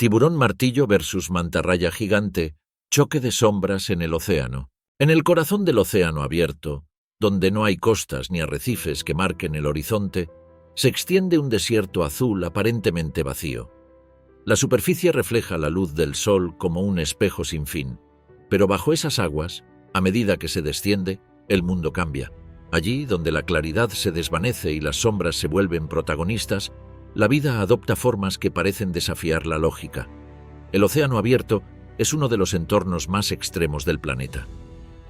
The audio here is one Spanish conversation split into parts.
Tiburón martillo versus mantarraya gigante, choque de sombras en el océano. En el corazón del océano abierto, donde no hay costas ni arrecifes que marquen el horizonte, se extiende un desierto azul aparentemente vacío. La superficie refleja la luz del sol como un espejo sin fin, pero bajo esas aguas, a medida que se desciende, el mundo cambia. Allí, donde la claridad se desvanece y las sombras se vuelven protagonistas, la vida adopta formas que parecen desafiar la lógica. El océano abierto es uno de los entornos más extremos del planeta.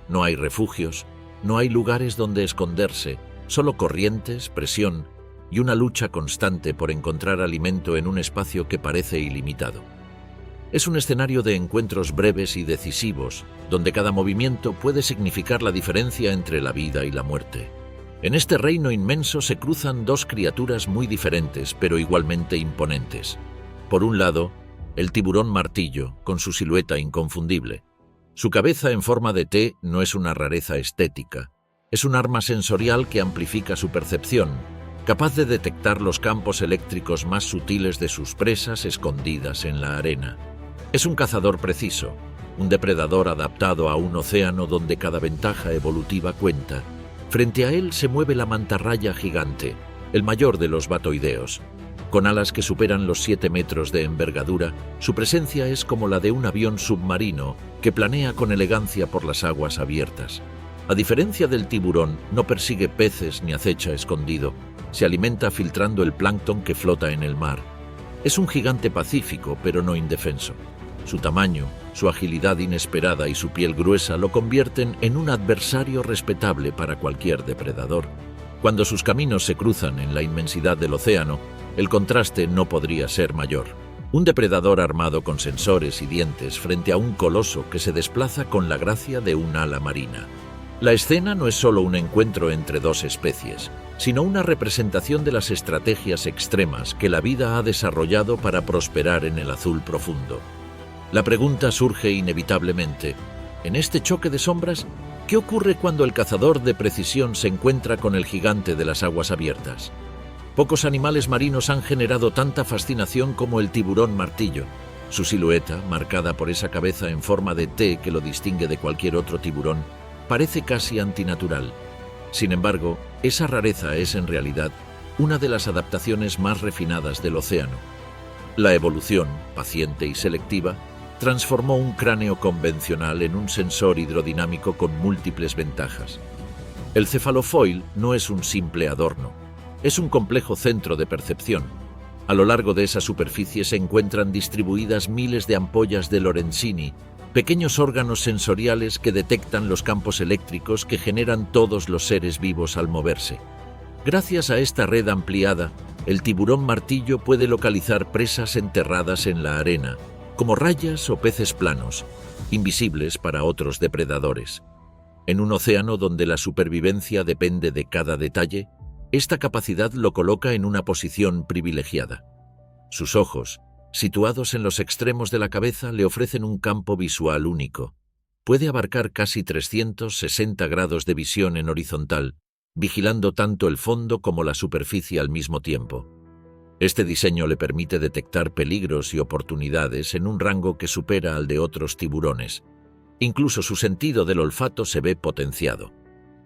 No hay refugios, no hay lugares donde esconderse, solo corrientes, presión y una lucha constante por encontrar alimento en un espacio que parece ilimitado. Es un escenario de encuentros breves y decisivos, donde cada movimiento puede significar la diferencia entre la vida y la muerte. En este reino inmenso se cruzan dos criaturas muy diferentes, pero igualmente imponentes. Por un lado, el tiburón martillo, con su silueta inconfundible. Su cabeza en forma de T no es una rareza estética, es un arma sensorial que amplifica su percepción, capaz de detectar los campos eléctricos más sutiles de sus presas escondidas en la arena. Es un cazador preciso, un depredador adaptado a un océano donde cada ventaja evolutiva cuenta. Frente a él se mueve la mantarraya gigante, el mayor de los batoideos. Con alas que superan los 7 metros de envergadura, su presencia es como la de un avión submarino que planea con elegancia por las aguas abiertas. A diferencia del tiburón, no persigue peces ni acecha escondido. Se alimenta filtrando el plancton que flota en el mar. Es un gigante pacífico, pero no indefenso. Su tamaño, su agilidad inesperada y su piel gruesa lo convierten en un adversario respetable para cualquier depredador. Cuando sus caminos se cruzan en la inmensidad del océano, el contraste no podría ser mayor. Un depredador armado con sensores y dientes frente a un coloso que se desplaza con la gracia de un ala marina. La escena no es solo un encuentro entre dos especies, sino una representación de las estrategias extremas que la vida ha desarrollado para prosperar en el azul profundo. La pregunta surge inevitablemente: en este choque de sombras, ¿qué ocurre cuando el cazador de precisión se encuentra con el gigante de las aguas abiertas? Pocos animales marinos han generado tanta fascinación como el tiburón martillo. Su silueta, marcada por esa cabeza en forma de T que lo distingue de cualquier otro tiburón, parece casi antinatural. Sin embargo, esa rareza es en realidad una de las adaptaciones más refinadas del océano. La evolución, paciente y selectiva, transformó un cráneo convencional en un sensor hidrodinámico con múltiples ventajas. El cefalofoil no es un simple adorno, es un complejo centro de percepción. A lo largo de esa superficie se encuentran distribuidas miles de ampollas de Lorenzini, pequeños órganos sensoriales que detectan los campos eléctricos que generan todos los seres vivos al moverse. Gracias a esta red ampliada, el tiburón martillo puede localizar presas enterradas en la arena, como rayas o peces planos, invisibles para otros depredadores. En un océano donde la supervivencia depende de cada detalle, esta capacidad lo coloca en una posición privilegiada. Sus ojos, situados en los extremos de la cabeza, le ofrecen un campo visual único. Puede abarcar casi 360 grados de visión en horizontal, vigilando tanto el fondo como la superficie al mismo tiempo. Este diseño le permite detectar peligros y oportunidades en un rango que supera al de otros tiburones. Incluso su sentido del olfato se ve potenciado.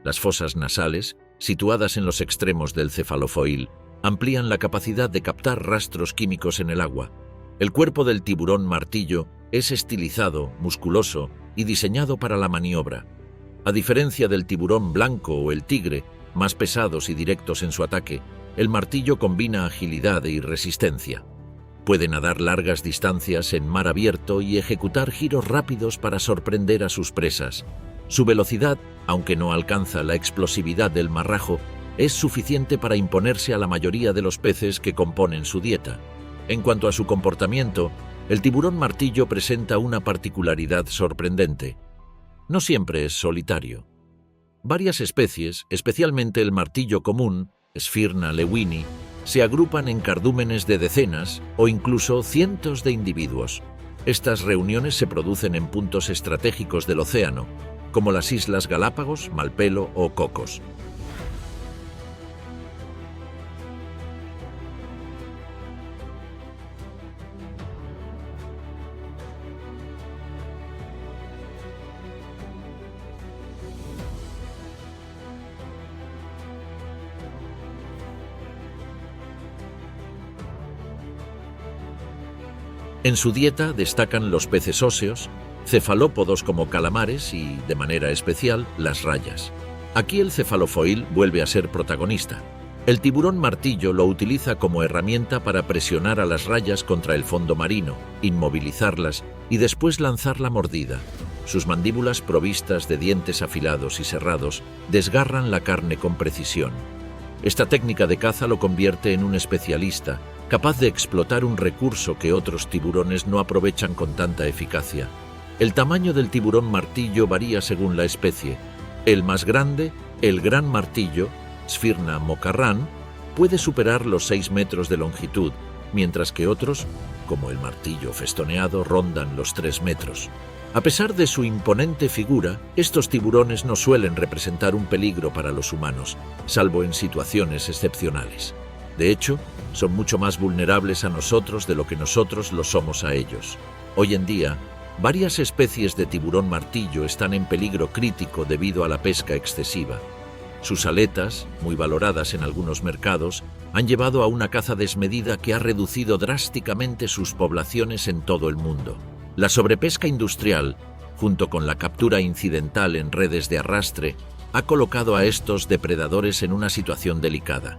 Las fosas nasales, situadas en los extremos del cefalofoil, amplían la capacidad de captar rastros químicos en el agua. El cuerpo del tiburón martillo es estilizado, musculoso y diseñado para la maniobra. A diferencia del tiburón blanco o el tigre, más pesados y directos en su ataque, el martillo combina agilidad y resistencia. Puede nadar largas distancias en mar abierto y ejecutar giros rápidos para sorprender a sus presas. Su velocidad, aunque no alcanza la explosividad del marrajo, es suficiente para imponerse a la mayoría de los peces que componen su dieta. En cuanto a su comportamiento, el tiburón martillo presenta una particularidad sorprendente. No siempre es solitario. Varias especies, especialmente el martillo común, Sphyrna lewini, se agrupan en cardúmenes de decenas o incluso cientos de individuos. Estas reuniones se producen en puntos estratégicos del océano, como las Islas Galápagos, Malpelo o Cocos. En su dieta destacan los peces óseos, cefalópodos como calamares y, de manera especial, las rayas. Aquí el cefalofoil vuelve a ser protagonista. El tiburón martillo lo utiliza como herramienta para presionar a las rayas contra el fondo marino, inmovilizarlas y después lanzar la mordida. Sus mandíbulas provistas de dientes afilados y serrados desgarran la carne con precisión. Esta técnica de caza lo convierte en un especialista, capaz de explotar un recurso que otros tiburones no aprovechan con tanta eficacia. El tamaño del tiburón martillo varía según la especie. El más grande, el gran martillo, Sphyrna mocarrán, puede superar los 6 metros de longitud, mientras que otros, como el martillo festoneado, rondan los 3 metros. A pesar de su imponente figura, estos tiburones no suelen representar un peligro para los humanos, salvo en situaciones excepcionales. De hecho, son mucho más vulnerables a nosotros de lo que nosotros lo somos a ellos. Hoy en día, varias especies de tiburón martillo están en peligro crítico debido a la pesca excesiva. Sus aletas, muy valoradas en algunos mercados, han llevado a una caza desmedida que ha reducido drásticamente sus poblaciones en todo el mundo. La sobrepesca industrial, junto con la captura incidental en redes de arrastre, ha colocado a estos depredadores en una situación delicada.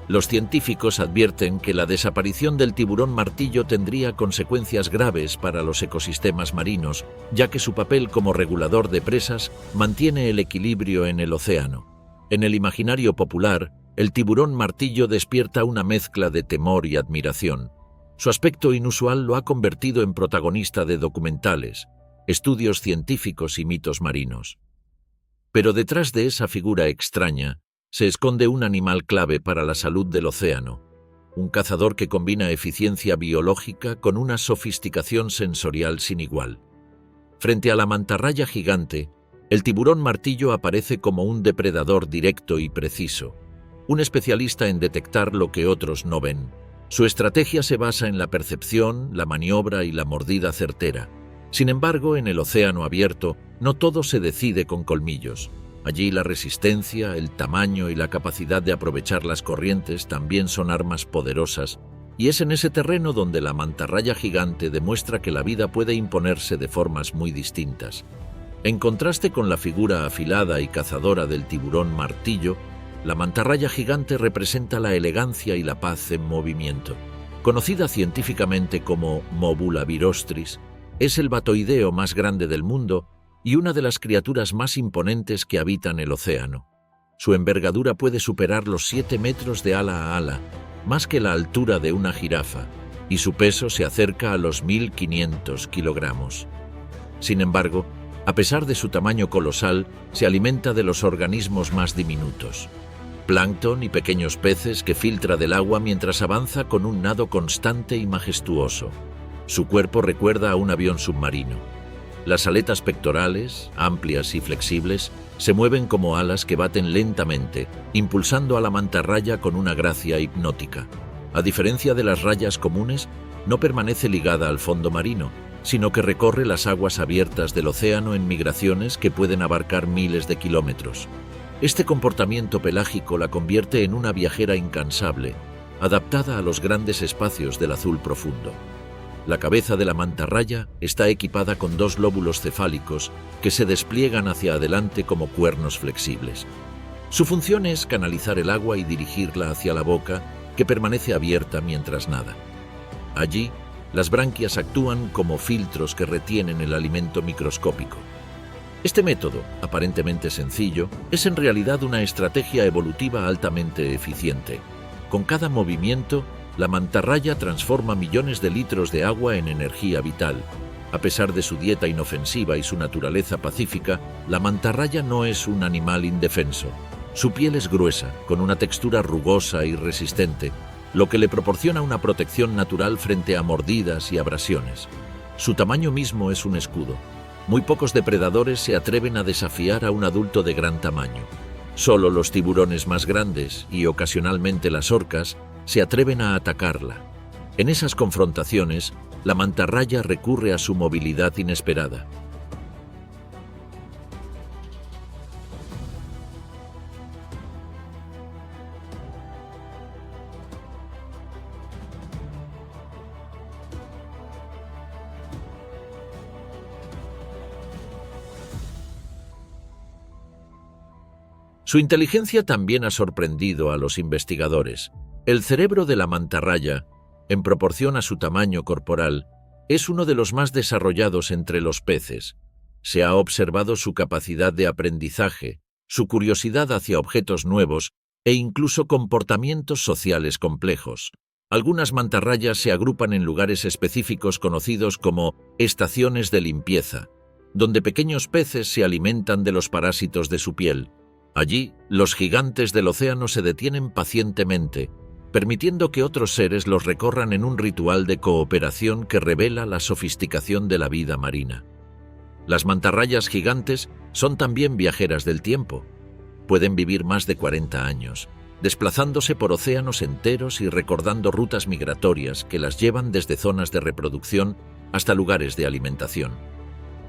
Los científicos advierten que la desaparición del tiburón martillo tendría consecuencias graves para los ecosistemas marinos, ya que su papel como regulador de presas mantiene el equilibrio en el océano. En el imaginario popular, el tiburón martillo despierta una mezcla de temor y admiración. Su aspecto inusual lo ha convertido en protagonista de documentales, estudios científicos y mitos marinos. Pero detrás de esa figura extraña se esconde un animal clave para la salud del océano, un cazador que combina eficiencia biológica con una sofisticación sensorial sin igual. Frente a la mantarraya gigante, el tiburón martillo aparece como un depredador directo y preciso, un especialista en detectar lo que otros no ven. Su estrategia se basa en la percepción, la maniobra y la mordida certera. Sin embargo, en el océano abierto, no todo se decide con colmillos. Allí la resistencia, el tamaño y la capacidad de aprovechar las corrientes también son armas poderosas, y es en ese terreno donde la mantarraya gigante demuestra que la vida puede imponerse de formas muy distintas. En contraste con la figura afilada y cazadora del tiburón martillo, la mantarraya gigante representa la elegancia y la paz en movimiento. Conocida científicamente como Mobula virostris, es el batoideo más grande del mundo y una de las criaturas más imponentes que habitan el océano. Su envergadura puede superar los 7 metros de ala a ala, más que la altura de una jirafa, y su peso se acerca a los 1.500 kilogramos. Sin embargo, a pesar de su tamaño colosal, se alimenta de los organismos más diminutos. Plancton y pequeños peces que filtra del agua mientras avanza con un nado constante y majestuoso. Su cuerpo recuerda a un avión submarino. Las aletas pectorales, amplias y flexibles, se mueven como alas que baten lentamente, impulsando a la mantarraya con una gracia hipnótica. A diferencia de las rayas comunes, no permanece ligada al fondo marino, sino que recorre las aguas abiertas del océano en migraciones que pueden abarcar miles de kilómetros. Este comportamiento pelágico la convierte en una viajera incansable, adaptada a los grandes espacios del azul profundo. La cabeza de la mantarraya está equipada con 2 lóbulos cefálicos que se despliegan hacia adelante como cuernos flexibles. Su función es canalizar el agua y dirigirla hacia la boca, que permanece abierta mientras nada. Allí, las branquias actúan como filtros que retienen el alimento microscópico. Este método, aparentemente sencillo, es en realidad una estrategia evolutiva altamente eficiente. Con cada movimiento, la mantarraya transforma millones de litros de agua en energía vital. A pesar de su dieta inofensiva y su naturaleza pacífica, la mantarraya no es un animal indefenso. Su piel es gruesa, con una textura rugosa y resistente, lo que le proporciona una protección natural frente a mordidas y abrasiones. Su tamaño mismo es un escudo. Muy pocos depredadores se atreven a desafiar a un adulto de gran tamaño. Solo los tiburones más grandes, y ocasionalmente las orcas, se atreven a atacarla. En esas confrontaciones, la mantarraya recurre a su movilidad inesperada. Su inteligencia también ha sorprendido a los investigadores. El cerebro de la mantarraya, en proporción a su tamaño corporal, es uno de los más desarrollados entre los peces. Se ha observado su capacidad de aprendizaje, su curiosidad hacia objetos nuevos e incluso comportamientos sociales complejos. Algunas mantarrayas se agrupan en lugares específicos conocidos como estaciones de limpieza, donde pequeños peces se alimentan de los parásitos de su piel. Allí, los gigantes del océano se detienen pacientemente, permitiendo que otros seres los recorran en un ritual de cooperación que revela la sofisticación de la vida marina. Las mantarrayas gigantes son también viajeras del tiempo. Pueden vivir más de 40 años, desplazándose por océanos enteros y recordando rutas migratorias que las llevan desde zonas de reproducción hasta lugares de alimentación.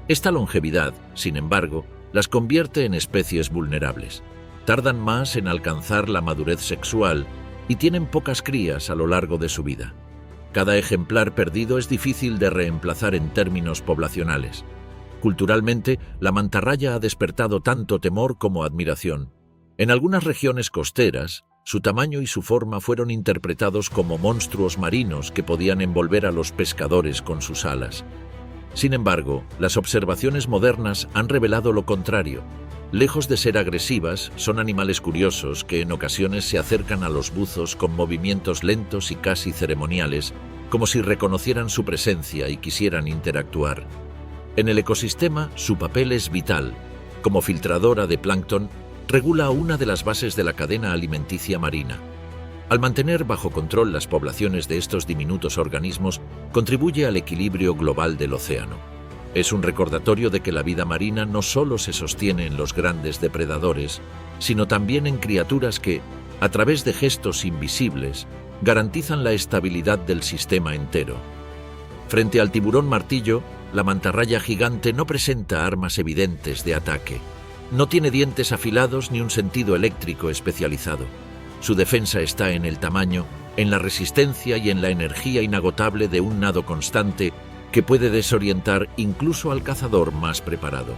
Esta longevidad, sin embargo, las convierte en especies vulnerables. Tardan más en alcanzar la madurez sexual y tienen pocas crías a lo largo de su vida. Cada ejemplar perdido es difícil de reemplazar en términos poblacionales. Culturalmente, la mantarraya ha despertado tanto temor como admiración. En algunas regiones costeras, su tamaño y su forma fueron interpretados como monstruos marinos que podían envolver a los pescadores con sus alas. Sin embargo, las observaciones modernas han revelado lo contrario. Lejos de ser agresivas, son animales curiosos que en ocasiones se acercan a los buzos con movimientos lentos y casi ceremoniales, como si reconocieran su presencia y quisieran interactuar. En el ecosistema, su papel es vital. Como filtradora de plancton, regula una de las bases de la cadena alimenticia marina. Al mantener bajo control las poblaciones de estos diminutos organismos, contribuye al equilibrio global del océano. Es un recordatorio de que la vida marina no solo se sostiene en los grandes depredadores, sino también en criaturas que, a través de gestos invisibles, garantizan la estabilidad del sistema entero. Frente al tiburón martillo, la mantarraya gigante no presenta armas evidentes de ataque. No tiene dientes afilados ni un sentido eléctrico especializado. Su defensa está en el tamaño, en la resistencia y en la energía inagotable de un nado constante que puede desorientar incluso al cazador más preparado.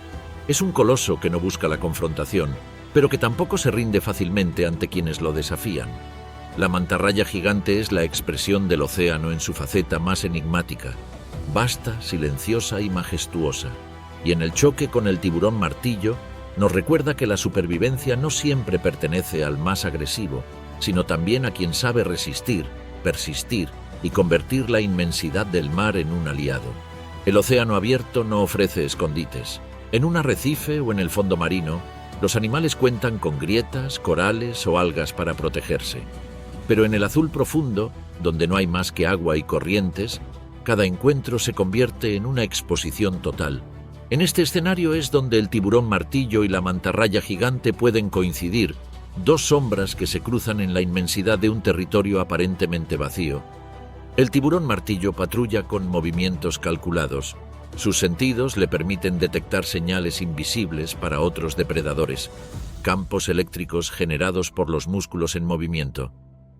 Es un coloso que no busca la confrontación, pero que tampoco se rinde fácilmente ante quienes lo desafían. La mantarraya gigante es la expresión del océano en su faceta más enigmática, vasta, silenciosa y majestuosa, y en el choque con el tiburón martillo nos recuerda que la supervivencia no siempre pertenece al más agresivo, sino también a quien sabe resistir, persistir y convertir la inmensidad del mar en un aliado. El océano abierto no ofrece escondites. En un arrecife o en el fondo marino, los animales cuentan con grietas, corales o algas para protegerse. Pero en el azul profundo, donde no hay más que agua y corrientes, cada encuentro se convierte en una exposición total. En este escenario es donde el tiburón martillo y la mantarraya gigante pueden coincidir, dos sombras que se cruzan en la inmensidad de un territorio aparentemente vacío. El tiburón martillo patrulla con movimientos calculados. Sus sentidos le permiten detectar señales invisibles para otros depredadores, campos eléctricos generados por los músculos en movimiento.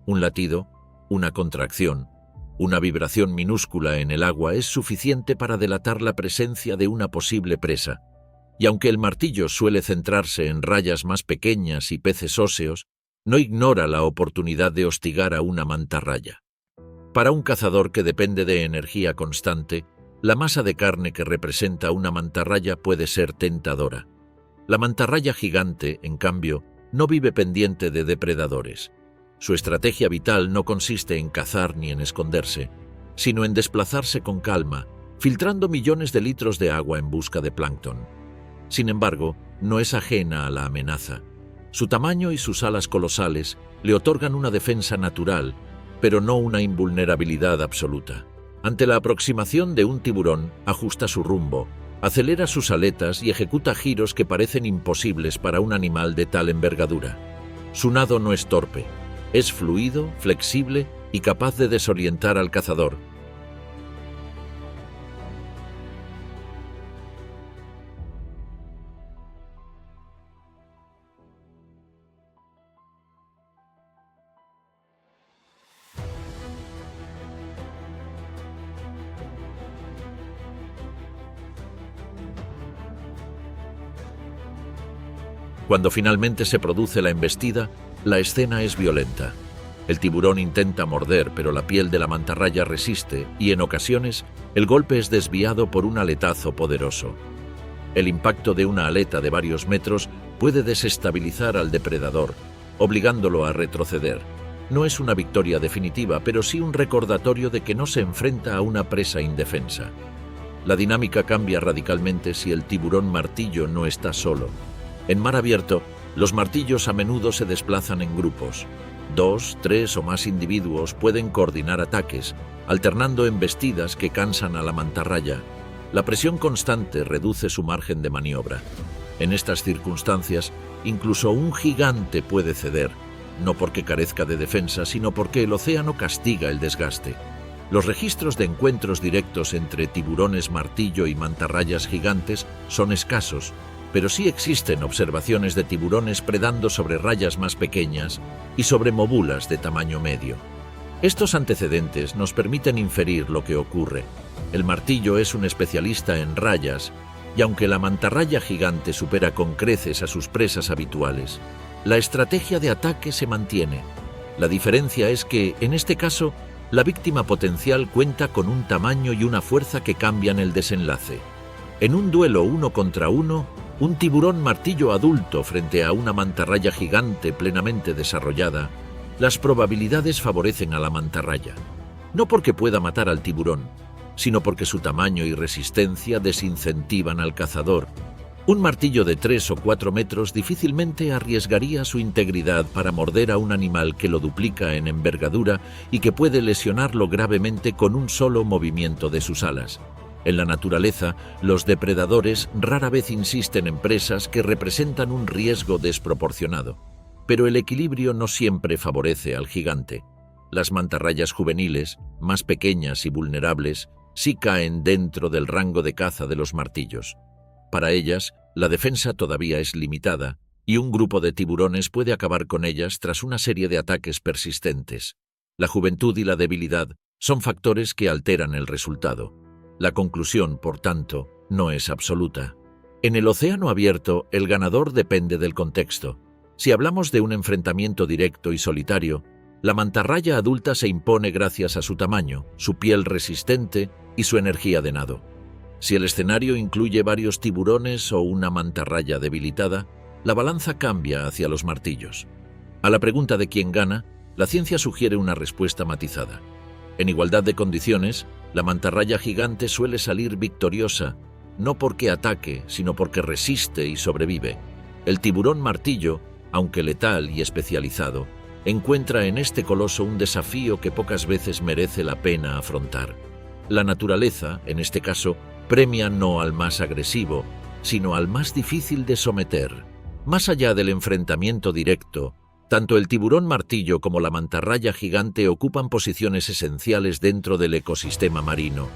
Un latido, una contracción, una vibración minúscula en el agua es suficiente para delatar la presencia de una posible presa. Y aunque el martillo suele centrarse en rayas más pequeñas y peces óseos, no ignora la oportunidad de hostigar a una mantarraya. Para un cazador que depende de energía constante, la masa de carne que representa una mantarraya puede ser tentadora. La mantarraya gigante, en cambio, no vive pendiente de depredadores. Su estrategia vital no consiste en cazar ni en esconderse, sino en desplazarse con calma, filtrando millones de litros de agua en busca de plancton. Sin embargo, no es ajena a la amenaza. Su tamaño y sus alas colosales le otorgan una defensa natural, pero no una invulnerabilidad absoluta. Ante la aproximación de un tiburón, ajusta su rumbo, acelera sus aletas y ejecuta giros que parecen imposibles para un animal de tal envergadura. Su nado no es torpe. Es fluido, flexible y capaz de desorientar al cazador. Cuando finalmente se produce la embestida, la escena es violenta. El tiburón intenta morder, pero la piel de la mantarraya resiste y, en ocasiones, el golpe es desviado por un aletazo poderoso. El impacto de una aleta de varios metros puede desestabilizar al depredador, obligándolo a retroceder. No es una victoria definitiva, pero sí un recordatorio de que no se enfrenta a una presa indefensa. La dinámica cambia radicalmente si el tiburón martillo no está solo. En mar abierto, los martillos a menudo se desplazan en grupos. 2, 3 o más individuos pueden coordinar ataques, alternando embestidas que cansan a la mantarraya. La presión constante reduce su margen de maniobra. En estas circunstancias, incluso un gigante puede ceder, no porque carezca de defensa, sino porque el océano castiga el desgaste. Los registros de encuentros directos entre tiburones martillo y mantarrayas gigantes son escasos, pero sí existen observaciones de tiburones predando sobre rayas más pequeñas y sobre mobulas de tamaño medio. Estos antecedentes nos permiten inferir lo que ocurre. El martillo es un especialista en rayas, y aunque la mantarraya gigante supera con creces a sus presas habituales, la estrategia de ataque se mantiene. La diferencia es que, en este caso, la víctima potencial cuenta con un tamaño y una fuerza que cambian el desenlace. En un duelo 1 contra 1, un tiburón martillo adulto frente a una mantarraya gigante plenamente desarrollada, las probabilidades favorecen a la mantarraya. No porque pueda matar al tiburón, sino porque su tamaño y resistencia desincentivan al cazador. Un martillo de 3 o 4 metros difícilmente arriesgaría su integridad para morder a un animal que lo duplica en envergadura y que puede lesionarlo gravemente con un solo movimiento de sus alas. En la naturaleza, los depredadores rara vez insisten en presas que representan un riesgo desproporcionado. Pero el equilibrio no siempre favorece al gigante. Las mantarrayas juveniles, más pequeñas y vulnerables, sí caen dentro del rango de caza de los martillos. Para ellas, la defensa todavía es limitada, y un grupo de tiburones puede acabar con ellas tras una serie de ataques persistentes. La juventud y la debilidad son factores que alteran el resultado. La conclusión, por tanto, no es absoluta. En el océano abierto, el ganador depende del contexto. Si hablamos de un enfrentamiento directo y solitario, la mantarraya adulta se impone gracias a su tamaño, su piel resistente y su energía de nado. Si el escenario incluye varios tiburones o una mantarraya debilitada, la balanza cambia hacia los martillos. A la pregunta de quién gana, la ciencia sugiere una respuesta matizada. En igualdad de condiciones, la mantarraya gigante suele salir victoriosa, no porque ataque, sino porque resiste y sobrevive. El tiburón martillo, aunque letal y especializado, encuentra en este coloso un desafío que pocas veces merece la pena afrontar. La naturaleza, en este caso, premia no al más agresivo, sino al más difícil de someter. Más allá del enfrentamiento directo, tanto el tiburón martillo como la mantarraya gigante ocupan posiciones esenciales dentro del ecosistema marino.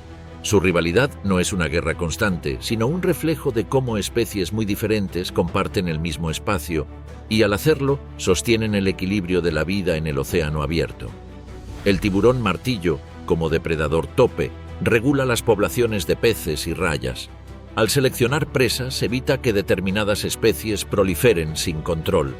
Su rivalidad no es una guerra constante, sino un reflejo de cómo especies muy diferentes comparten el mismo espacio y, al hacerlo, sostienen el equilibrio de la vida en el océano abierto. El tiburón martillo, como depredador tope, regula las poblaciones de peces y rayas. Al seleccionar presas, evita que determinadas especies proliferen sin control.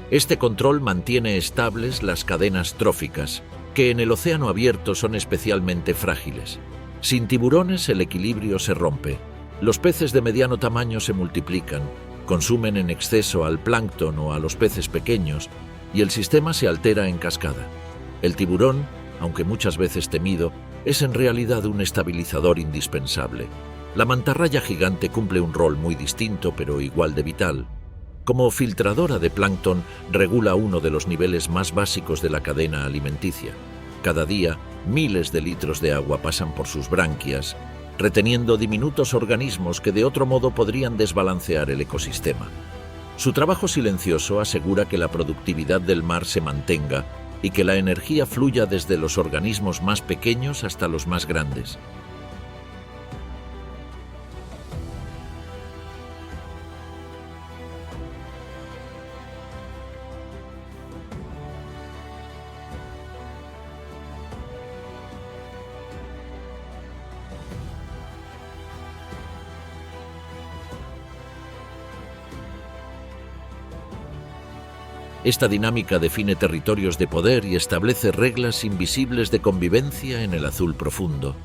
Este control mantiene estables las cadenas tróficas, que en el océano abierto son especialmente frágiles. Sin tiburones, el equilibrio se rompe. Los peces de mediano tamaño se multiplican, consumen en exceso al plancton o a los peces pequeños, y el sistema se altera en cascada. El tiburón, aunque muchas veces temido, es en realidad un estabilizador indispensable. La mantarraya gigante cumple un rol muy distinto, pero igual de vital. Como filtradora de plancton, regula uno de los niveles más básicos de la cadena alimenticia. Cada día, miles de litros de agua pasan por sus branquias, reteniendo diminutos organismos que de otro modo podrían desbalancear el ecosistema. Su trabajo silencioso asegura que la productividad del mar se mantenga y que la energía fluya desde los organismos más pequeños hasta los más grandes. Esta dinámica define territorios de poder y establece reglas invisibles de convivencia en el azul profundo.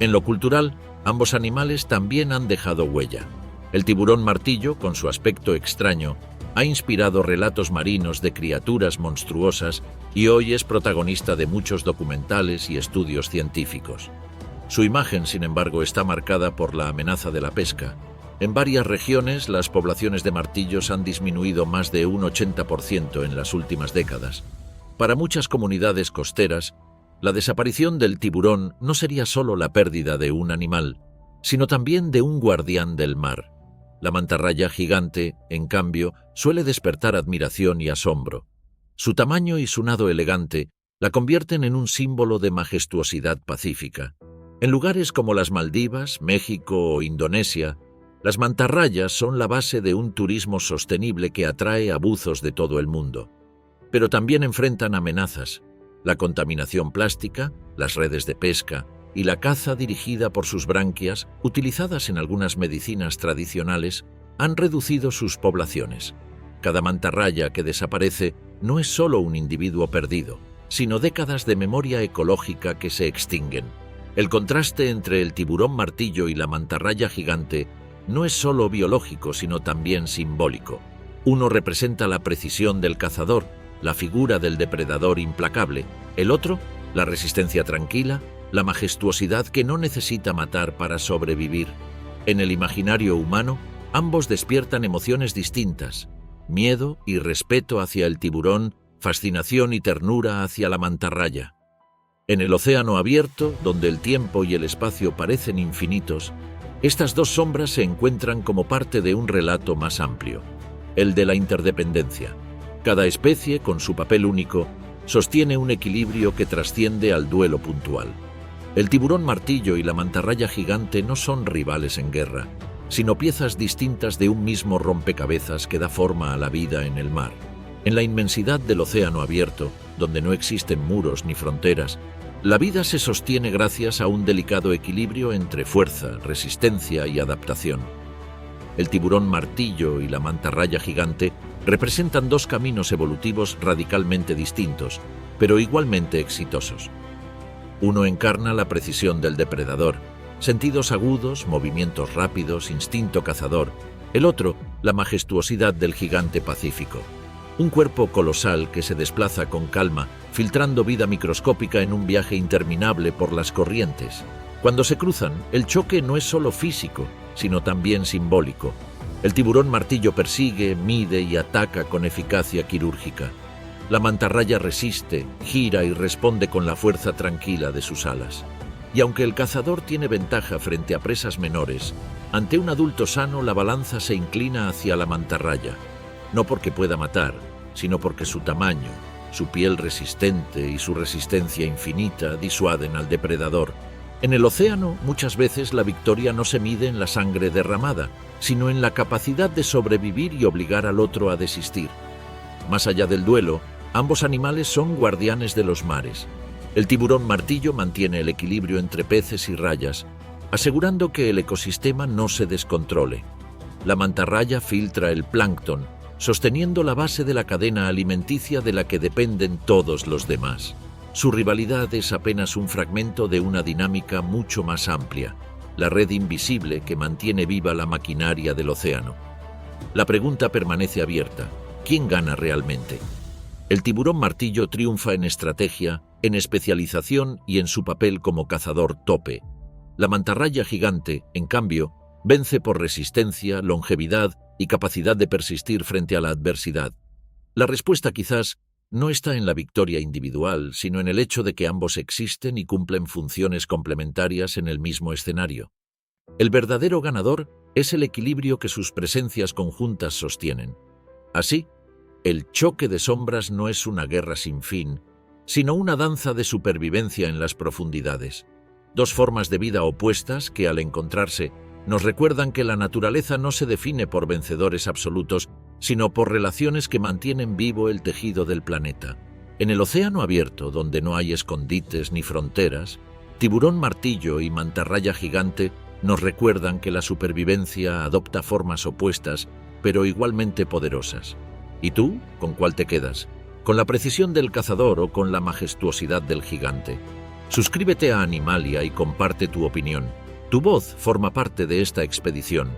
En lo cultural, ambos animales también han dejado huella. El tiburón martillo, con su aspecto extraño, ha inspirado relatos marinos de criaturas monstruosas y hoy es protagonista de muchos documentales y estudios científicos. Su imagen, sin embargo, está marcada por la amenaza de la pesca. En varias regiones, las poblaciones de martillos han disminuido más de un 80% en las últimas décadas. Para muchas comunidades costeras, la desaparición del tiburón no sería solo la pérdida de un animal, sino también de un guardián del mar. La mantarraya gigante, en cambio, suele despertar admiración y asombro. Su tamaño y su nado elegante la convierten en un símbolo de majestuosidad pacífica. En lugares como las Maldivas, México o Indonesia, las mantarrayas son la base de un turismo sostenible que atrae a buzos de todo el mundo. Pero también enfrentan amenazas: la contaminación plástica, las redes de pesca y la caza dirigida por sus branquias, utilizadas en algunas medicinas tradicionales, han reducido sus poblaciones. Cada mantarraya que desaparece no es solo un individuo perdido, sino décadas de memoria ecológica que se extinguen. El contraste entre el tiburón martillo y la mantarraya gigante no es solo biológico, sino también simbólico. Uno representa la precisión del cazador, la figura del depredador implacable; el otro, la resistencia tranquila, la majestuosidad que no necesita matar para sobrevivir. En el imaginario humano, ambos despiertan emociones distintas: miedo y respeto hacia el tiburón, fascinación y ternura hacia la mantarraya. En el océano abierto, donde el tiempo y el espacio parecen infinitos, estas dos sombras se encuentran como parte de un relato más amplio, el de la interdependencia. Cada especie, con su papel único, sostiene un equilibrio que trasciende al duelo puntual. El tiburón martillo y la mantarraya gigante no son rivales en guerra, sino piezas distintas de un mismo rompecabezas que da forma a la vida en el mar. En la inmensidad del océano abierto, donde no existen muros ni fronteras, la vida se sostiene gracias a un delicado equilibrio entre fuerza, resistencia y adaptación. El tiburón martillo y la mantarraya gigante representan dos caminos evolutivos radicalmente distintos, pero igualmente exitosos. Uno encarna la precisión del depredador, sentidos agudos, movimientos rápidos, instinto cazador; el otro, la majestuosidad del gigante pacífico. Un cuerpo colosal que se desplaza con calma, filtrando vida microscópica en un viaje interminable por las corrientes. Cuando se cruzan, el choque no es solo físico, sino también simbólico. El tiburón martillo persigue, mide y ataca con eficacia quirúrgica. La mantarraya resiste, gira y responde con la fuerza tranquila de sus alas. Y aunque el cazador tiene ventaja frente a presas menores, ante un adulto sano la balanza se inclina hacia la mantarraya. No porque pueda matar, sino porque su tamaño, su piel resistente y su resistencia infinita disuaden al depredador. En el océano, muchas veces la victoria no se mide en la sangre derramada, sino en la capacidad de sobrevivir y obligar al otro a desistir. Más allá del duelo, ambos animales son guardianes de los mares. El tiburón martillo mantiene el equilibrio entre peces y rayas, asegurando que el ecosistema no se descontrole. La mantarraya filtra el plancton, sosteniendo la base de la cadena alimenticia de la que dependen todos los demás. Su rivalidad es apenas un fragmento de una dinámica mucho más amplia, la red invisible que mantiene viva la maquinaria del océano. La pregunta permanece abierta: ¿quién gana realmente? El tiburón martillo triunfa en estrategia, en especialización y en su papel como cazador tope. La mantarraya gigante, en cambio, vence por resistencia, longevidad y capacidad de persistir frente a la adversidad. La respuesta quizás no está en la victoria individual, sino en el hecho de que ambos existen y cumplen funciones complementarias en el mismo escenario. El verdadero ganador es el equilibrio que sus presencias conjuntas sostienen. Así, el choque de sombras no es una guerra sin fin, sino una danza de supervivencia en las profundidades. Dos formas de vida opuestas que, al encontrarse, nos recuerdan que la naturaleza no se define por vencedores absolutos, sino por relaciones que mantienen vivo el tejido del planeta. En el océano abierto, donde no hay escondites ni fronteras, tiburón martillo y mantarraya gigante nos recuerdan que la supervivencia adopta formas opuestas, pero igualmente poderosas. ¿Y tú? ¿Con cuál te quedas? ¿Con la precisión del cazador o con la majestuosidad del gigante? Suscríbete a Animalia y comparte tu opinión. Tu voz forma parte de esta expedición.